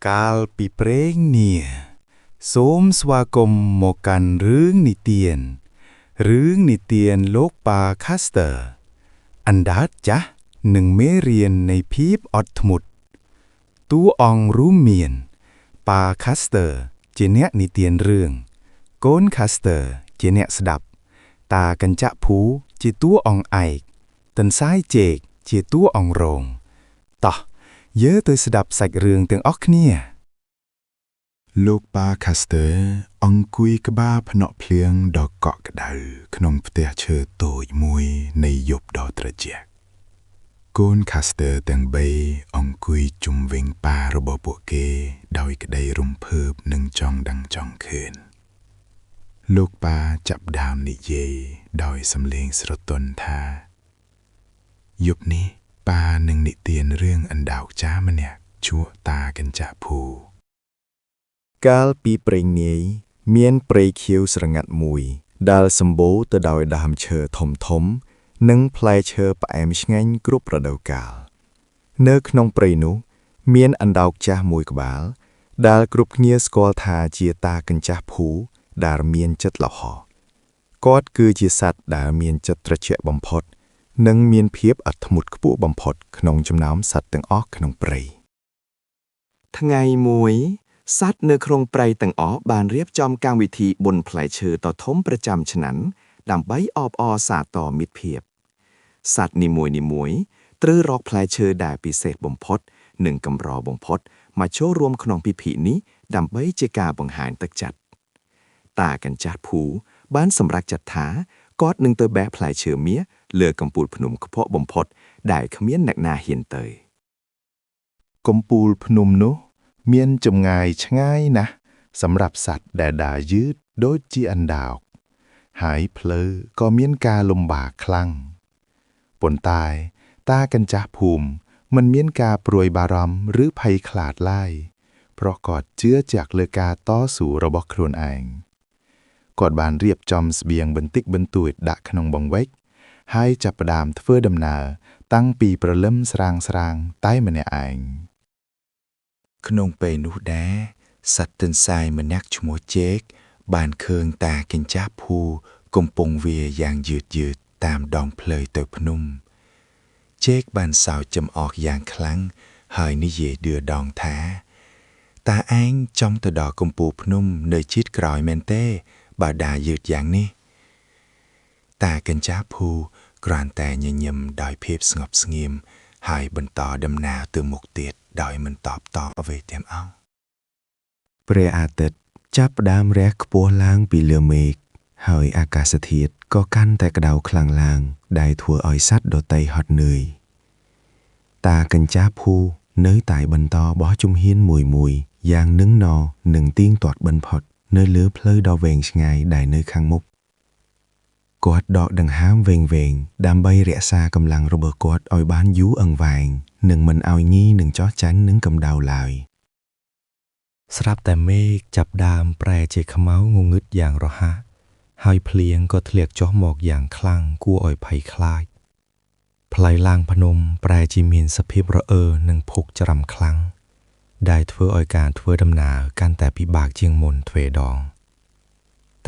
កាលពីព្រេងនេះសូមស្វាគមន៍មកកាន់រឿងនិទានលោកប៉ាខាស្ទ័រអណ្ដាតចាស់និងមេរៀននៃភាពអត់ធ្មត់តួអង្គរួមមានប៉ាខាស្ទ័រជាអ្នកនិទានរឿងកូនខាស្ទ័រជាអ្នកស្ដាប់តាកញ្ចក់ភូជាតួអង្គឯកទន្សាយជែកជាតួអង្គរងតោះយើងទៅស្ដាប់សាច់រឿងទាំងអស់គ្នាលោកប៉ាខាស្ទ័រអង្គុយក្បាលភ្នក់ភ្លៀងដ៏កក់ក្ដៅក្នុងផ្ទះឈើតូចមួយនៃយប់ដ៏ត្រជាក់កូនខាស្ទ័រទាំង3អង្គុយជុំវិញប៉ារបស់ពួកគេដោយក្តីរំភើបនិងចង់ដឹងចង់ឃើញលោកប៉ាចាប់ដើមនិយាយដោយសំឡេងស្រទន់ថាយប់នេះប៉ានឹងនិទានរឿងអណ្ដោកចាស់ម្នាក់ឈ្មោះតាកញ្ចក់ភូកាលពីព្រេងនាយមានព្រៃខៀវស្រងាត់មួយដែលសម្បូរទៅដោយដើមឈើធំៗនិងផ្លែឈើផ្អែមឆ្ងាញ់គ្រប់រដូវកាលនៅក្នុងព្រៃនោះមានអណ្ដោកចាស់មួយក្បាលដែលគ្រប់គ្នាស្គាល់ថាជាតាកញ្ចាស់ភូដែលមានចិត្តល្អគាត់គឺជាសត្វដែលមានចិត្តត្រជាក់បំផុតនិងមានភាពអត់ធ្មត់ខ្ពស់បំផុតក្នុងចំណោមសត្វទាំងអស់ក្នុងព្រៃថ្ងៃមួយសត្វនៅក្នុងព្រៃទាំងអស់បានរៀបចំកម្មវិធីបុណ្យផ្លែឈើដ៏ធំប្រចាំឆ្នាំដើម្បីអបអរសាទរមិត្តភាពសត្វនីមួយៗត្រូវរកផ្លែឈើដែលពិសេសបំផុតនិងកម្របំផុតមកចូលរួមក្នុងពិធីនេះដើម្បីជាការបង្ហាញទឹកចិត្តតាកញ្ចាស់ភូបានសម្រេចចិត្តថាគាត់នឹងទៅបេះផ្លែឈើមាសលើកំពូលភ្នំខ្ពស់បំផុតដែលគ្មានអ្នកណាហ៊ានទៅកំពូលភ្នំនោះមានចម្ងាយឆ្ងាយណាស់សម្រាប់សត្វដែលដើរយឺតដូចជាអណ្ដោកហើយផ្លូវក៏មានការលំបាកខ្លាំងប៉ុន្តែតាកញ្ចាស់ភូមិមិនមានការព្រួយបារម្ភឬភ័យខ្លាចឡើយព្រោះគាត់ជឿជាក់លើការតស៊ូរបស់ខ្លួនឯងគាត់បានរៀបចំស្បៀងបន្តិចបន្តួចដាក់ក្នុងបង្វេចហើយចាប់ផ្ដើមធ្វើដំណើរតាំងពីព្រលឹមស្រាងៗតែម្នាក់ឯងក្នុងពេលនោះដែរសត្វទន្សាយម្នាក់ឈ្មោះជែកបានឃើញតាកញ្ចាស់ភូកំពុងវារយ៉ាងយឺតតាមដងផ្លូវទៅភ្នំជែកបានសើចចំអកយ៉ាងខ្លាំងហើយនិយាយឌឺដងថាតាឯងចង់ទៅដល់កំពូលភ្នំនៅជាតិក្រោយមែនទេបើដើរយឺតយ៉ាងនេះតាកញ្ចាស់ភូគ្រាន់តែញញឹមដោយភាពស្ងប់ស្ងៀមហើយបន្តដំណើរទៅមុខទៀតដោយមិនតបតអ្វីទាំងអស់ព្រះអាទិត្យចាប់ផ្ដើមរះខ្ពស់ឡើងពីលើមេឃហើយអាកាសធាតុក៏កាន់តែក្តៅខ្លាំងឡើងដែលធ្វើឲ្យសត្វដទៃហត់នឿយតាកញ្ចាស់ភូនៅតែបន្តបោះជំហានមួយយ៉ាងនឹងននិងទៀងទាត់បំផុតនៅលើផ្លូវដ៏វែងឆ្ងាយដែលនៅខាងមុខគាត់ដកដង្ហើមវែងដើម្បីរក្សាកម្លាំងរបស់គាត់ឲ្យបានយូរអង្វែងនិងមិនឲ្យញីនឹងចោះចាញ់នឹងកម្ដៅឡើយស្រាប់តែមេឃចាប់ដើមប្រែជាខ្មៅងងឹតយ៉ាងរហ័សហើយភ្លៀងក៏ធ្លាក់ចុះមកយ៉ាងខ្លាំងគួរឲ្យភ័យខ្លាចផ្លូវឡើងភ្នំប្រែជាមានសភាពរអើនិងភក់ច្រាំខ្លាំងដែលធ្វើឲ្យការធ្វើដំណើរកាន់តែពិបាកជាងមុនទ្វេដង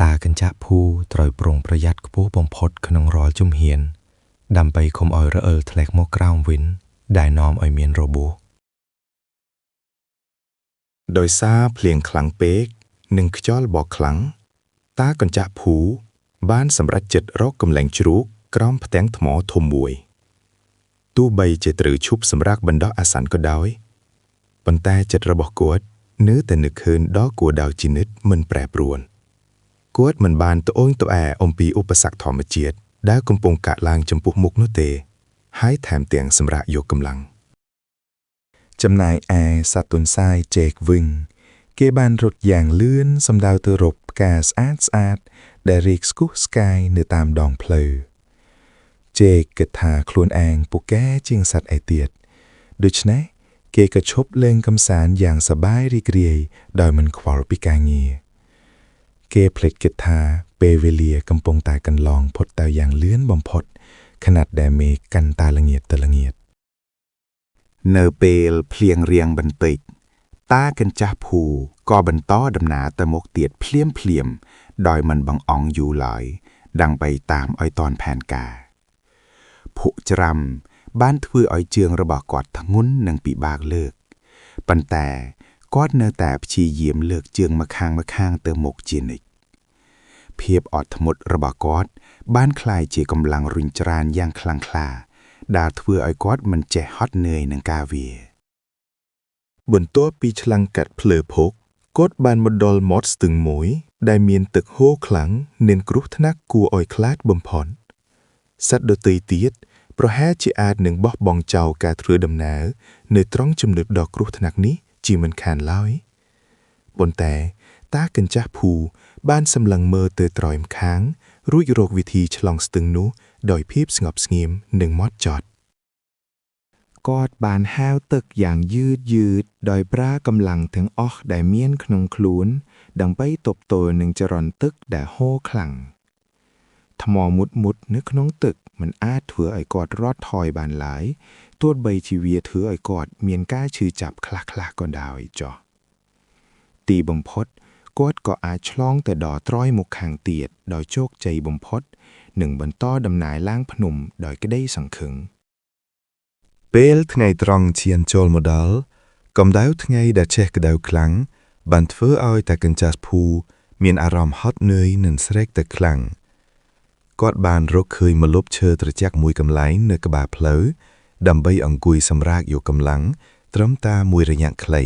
តាកញ្ចក់ភូត្រូវប្រុងប្រយ័ត្នខ្ពស់បំផុតក្នុងរាល់ជំហានដើម្បីកុំឲ្យរអើធ្លាក់មកក្រោមវិញដែលនាំឲ្យមានរបួសដោយសារភ្លៀងខ្លាំងពេកនិងខ្យល់បក់ខ្លាំងតាកញ្ចក់ភូបានសម្រេចចិត្តរកកន្លែងជ្រូកក្រោមផ្ទាំងថ្មធំមួយទោះបីជាត្រូវឈប់សម្រាកបណ្ដោះអាសន្នក៏ដោយប៉ុន្តែចិត្តរបស់គាត់នៅតែនឹកឃើញដល់គួរដៅជានិច្ចមិនប្រែប្រួលគាត់មិនបានត្អូញត្អែអំពីឧបសគ្គធម្មជាតិដែលកំពុងកើតឡើងចំពោះមុខនោះទេហើយថែមទាំងសម្រាប់យកកម្លាំងចំណែកឯសត្វទន្សាយជែកវិញគេបានរត់យ៉ាងលឿនសំដៅទៅរកផ្កាស្អាតដែលរីកស្គុះស្កាយនៅតាមដងផ្លូវជែកគិតថាខ្លួនឯងពូកែជាងសត្វឯទៀតដូច្នេះគេក៏ឈប់លេងកម្សាន្តយ៉ាងសប្បាយរីករាយដោយមិនខ្វល់ពីការងារគេភ្លេចគិតថាពេលវេលាកំពុងតែកន្លងផុតទៅយ៉ាងលឿនបំផុតខណៈដែលមេឃកាន់តែល្ងាចទៅល្ងាចនៅពេលភ្លៀងរៀងបន្តិច ตากันจ้าผูก็บรรต้อดำหนาตะมกเตียดเพลี่ยมดอยมันบังอ่องอยู่หลอยดังไปตามอ้อยตอนแผนกาผู้จรำบ้านทวืออ้อยเจืองระบอกกอดทั้งงุ้นนังปีบากเลิกปันแต่กอดเนอแต่ชีเยี่ยมเลิกเจืองมาข้างเติมหมกจีนิกเพียบอดทมดระบอกกอดบ้านคลายเจกำลังรุนจรานย่างคลังคลาดาทวืออ้อยกอดมันแจฮอตเนยนังกาเวียบนตัวปีฉลังกัดเพลอพกกดบานมดอลมอสตึงหมวยได้เมียนตึกโฮขลังเน้นกรุธนักกูอ้อยคลาดบ่มผ่อนสัตว์โดยตีเตียดเพราะแห่จีอาดหนึ่งบอกบองเจ้ากาเรือดำหนาในตรองจำนึกดอกกรุธนักนี้จีมันขานเล้อยบนแต่ตากันจ้าผูบ้านสำลังเมอเตอตรอยมค้างรู้ยโรควิธีฉลองสตึงนูดอยพีบสงบสงีมหนึ่งมอดจอดกอดบานแห้วตึกอย่างยืดดอยปรากำลังถึงออกได้เมียนขนงคลูนดังไปตบโตหนึ่งจรอนตึกได้โฮคลังทมอมุดนึกขนงตึกมันอาจถือไอ้กอดรอดทอยบานหลายตัวใบชีเวียถือไอ้กอดเมียนก้าชื่อจับคลักก็ดาวไอ้จอตีบ่มพดกอดก็อาจชล้องแต่ดอตร้อยมุกขางเตียดดอยโชคใจบ่มพดหนึ่งบนต้อดำนายล่างพนุ่มดอยก็ได้สังขึงពេលថ្ងៃត្រង់ឈានចូលមកដល់កម្ដៅថ្ងៃដែលចេះក្ដៅខ្លាំងបានធ្វើឲ្យតាកញ្ចាស់ភូមានអារម្មណ៍ហត់នឿយនិងស្រេកទឹកខ្លាំងគាត់បានរកឃើញម្លប់ឈើត្រជាក់មួយកន្លែងនៅក្បាលផ្លូវដើម្បីអង្គុយសម្រាកយកកម្លាំងត្រឹមតែមួយរយៈខ្លី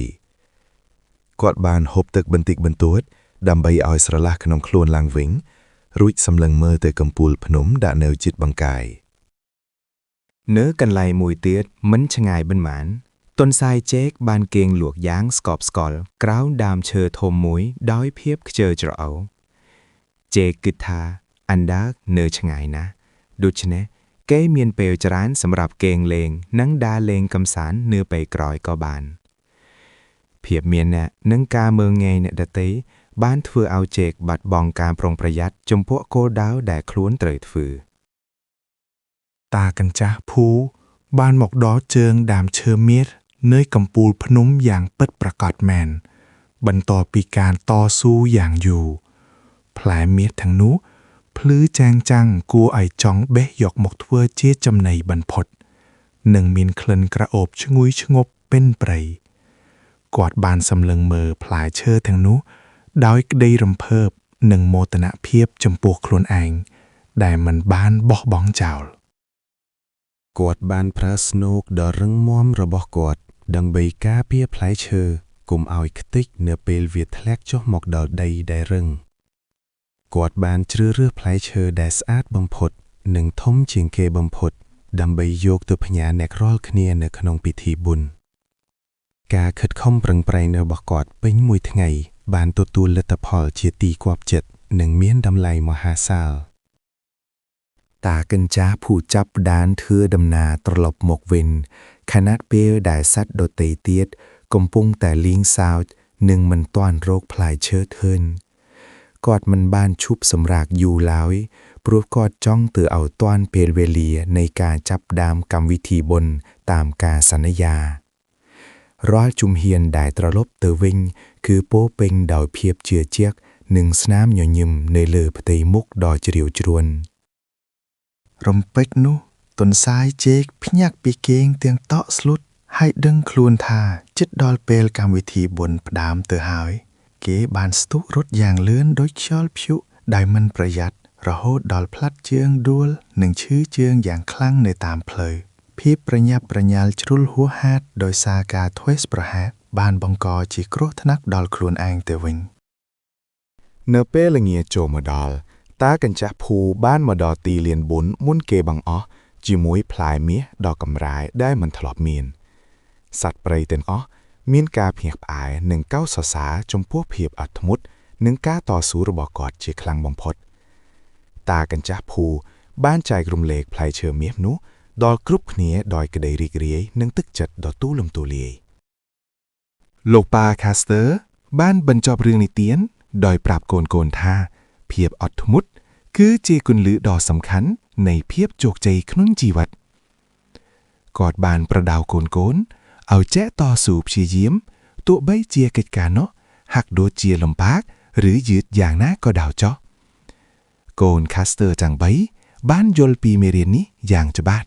គាត់បានហូបទឹកបន្តិចបន្តួចដើម្បីឲ្យស្រឡះក្នុងខ្លួនឡើងវិញរួចសម្លឹងមើលទៅកំពូលភ្នំដែលនៅជិតបង្កាយเนื้อกันไลมวยเตียดมันชงายบันหมานต้นทรายเจ๊กบานเกงหลวกย้างสกอบสกอลกร้าวดามเชอโทมมวยด้อยเพียบเจอจะเอาเจกึทาอันดาเนื้อชงายนะดูชนะเก้เมียนเปลจร้านสำหรับเกงเลงนังดาเลงกำสารเนื้อไปกรอยก็บานเพียบเมียนเนี่ยนังกาเมืองไงเนี่ยดะเต้บ้านถือเอาเจกบัดบองการปรงประยัดจมพวกโกดาวแดกคล้วนเตยถือตากันจ้าผูบ้านหมกดอเจิงดามเชอเมียดเนยกำปูลพนุ่มอย่างเปิดประกาศแมนบรรต่อปีการต่อสู้อย่างอยู่แผลเมียดทั้งนู้พลื้อแจงจังกูไอจ้องเบะหยอกหมกทั่วเจี๊ยจำในบรรพดหนึ่งมินเคลินกระโอบชงุยชงบเป็นเปรยกอดบานสำเลิงเมอพลายเชอทั้งนู้ดาวได้รำเพิบหนึ่งโมตนะเพียบจำปวกโคลนแองได้มันบ้านบอกบ้องเจ้าគាត់បានប្រើស្នូកដ៏រឹងមាំរបស់គាត់ដើម្បីការពារផ្លែឈើកុំឲ្យខ្ទេចនៅពេលវាធ្លាក់ចុះមកដល់ដីដែលរឹងគាត់បានជ្រើសរើសផ្លែឈើដែលស្អាតបំផុតនិងធំជាងគេបំផុតដើម្បីយកទៅផ្ញើអ្នករាល់គ្នានៅក្នុងពិធីបុណ្យការខិតខំប្រឹងប្រែងរបស់គាត់ពេញមួយថ្ងៃបានទទួលលទ្ធផលជាទីគាប់ចិត្តនិងមានតម្លៃមហាសាលตากันจ้าผู้จับดานเถือดำนาตลบหมกเวนขนาดเปลได้สัตว์โดเตเตียดกมปุงแต่ลิงซาวหนึ่งมันต้อนโรคพลายเชิดเทินกอดมันบ้านชุบสำรากอยู่แล้วปรูกอดจ้องเตือเอาต้อนเปลเวเลียในการจับดามกรรมวิธีบนตามกาสัญญาร้อยจุมเฮียนได้ตรลบเตอวิงคือโป้เป่งดาวเพียบเจือเจียกหนึ่งสนามหย่อนยิมในเลือพเตมุกดอเจริวจรวนรำเป็กนู้ต้นสายเจกพยักปีเกงเตียงเตาะสลุดให้ดึงคลวนทาจิตดอลเปลกรรมวิธีบนประดามเตอหายเก๋บานสตุรถอย่างเลื่อนโดยชอลผิวได้มันประหยัดระโหดดอลพลัดเจืองดัวหนึ่งชื่อเจืองอย่างคลั่งในตามเพลยพีประยับประยาลชุลหัวฮาดโดยซากาทเวสประหาบานบังกอจีโครทนักดอลคลวนแองเตวิงเนเปลเงียโจมาดอลตากันจะผูบ้านมาดอตีเลียนบุญมุ่นเกบังอ๋อจีมวยพลายเมียดอกกำรายได้มันถลอบเมียนสัตว์เปรย์เต็นอ๋อมีนกาเพียบอายหนึ่งเก้าสาสาจมพวกเพียบอัตมุดหนึ่งก้าต่อสู้ระบอกกอดเจคลังบังพดตากันจะผูบ้านใจกลุ่มเล็กพลายเชอเมียบนุดอลกรุบเนียดอยกระเดริกเรียหนึ่งตึกจัดดอตู้ลมตัวเลียโลกปาคาสเตอร์บ้านบรรจบเรื่องในเตียนดอยปราบโกนท่าเพียบอัตมุดคือเจกุนลือดอสำคัญในเพียบโจกใจขนุนจีวัดกอดบานประดาวโกนเอาแจ้ต่อสูบชียิ้ม ตัวใบเจียกิจการเนาะหักโดเจียลำบากหรือยืดอย่างน่าก็ดาวจ้อโกนคาสเตอร์จังใบบ้านยลปีเมเรียนนี้อย่างจะบาด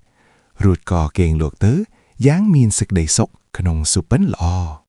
รูดก่อเก่งหลวกเตอร์ย่างมีนสึกได้ซกขนงสุปเปิลลอ